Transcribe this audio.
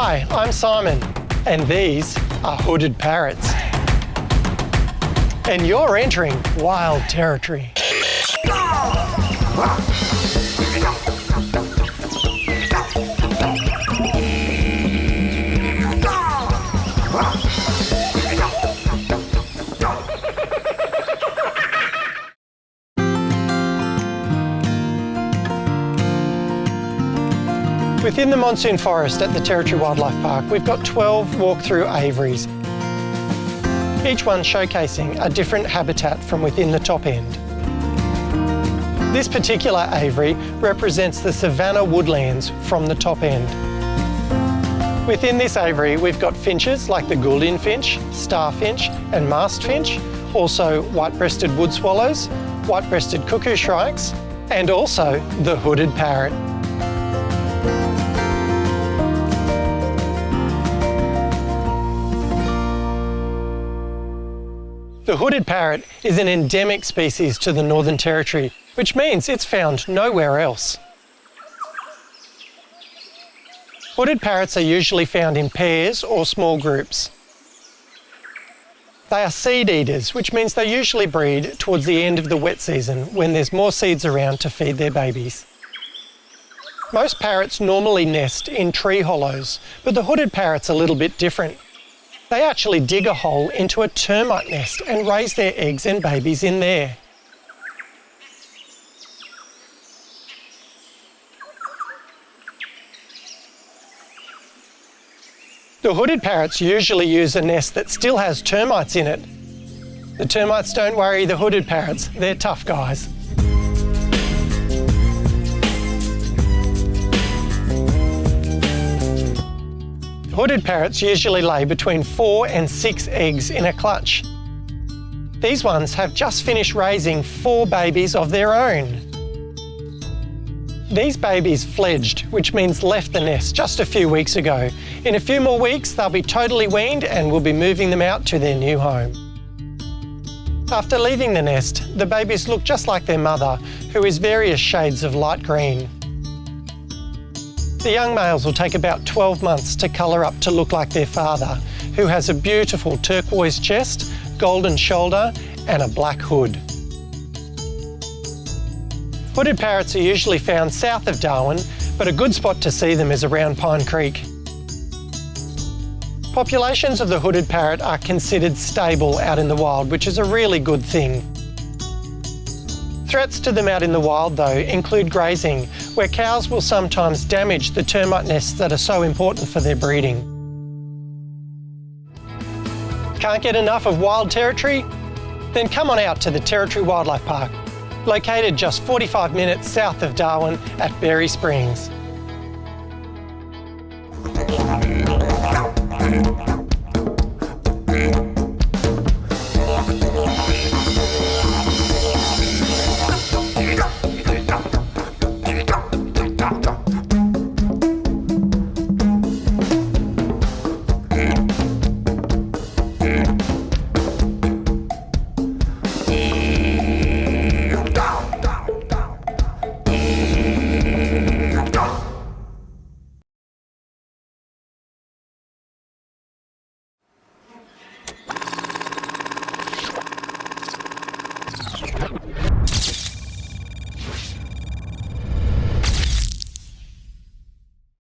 Hi, I'm Simon, and these are hooded parrots. And you're entering wild territory. Within the monsoon forest at the Territory Wildlife Park, we've got 12 walk-through aviaries, each one showcasing a different habitat from within the top end. This particular aviary represents the savanna woodlands from the top end. Within this aviary, we've got finches like the Gouldin finch, star finch and mast finch, also white-breasted wood swallows, white-breasted cuckoo shrikes, and also the hooded parrot. The hooded parrot is an endemic species to the Northern Territory, which means it's found nowhere else. Hooded parrots are usually found in pairs or small groups. They are seed eaters, which means they usually breed towards the end of the wet season when there's more seeds around to feed their babies. Most parrots normally nest in tree hollows, but the hooded parrot's a little bit different. They actually dig a hole into a termite nest and raise their eggs and babies in there. The hooded parrots usually use a nest that still has termites in it. The termites don't worry the hooded parrots, they're tough guys. Hooded parrots usually lay between 4 and 6 eggs in a clutch. These ones have just finished raising 4 babies of their own. These babies fledged, which means left the nest just a few weeks ago. In a few more weeks, they'll be totally weaned and we'll be moving them out to their new home. After leaving the nest, the babies look just like their mother, who is various shades of light green. The young males will take about 12 months to colour up to look like their father, who has a beautiful turquoise chest, golden shoulder and a black hood. Hooded parrots are usually found south of Darwin, but a good spot to see them is around Pine Creek. Populations of the hooded parrot are considered stable out in the wild, which is a really good thing. Threats to them out in the wild, though, include grazing, where cows will sometimes damage the termite nests that are so important for their breeding. Can't get enough of wild territory? Then come on out to the Territory Wildlife Park, located just 45 minutes south of Darwin at Berry Springs.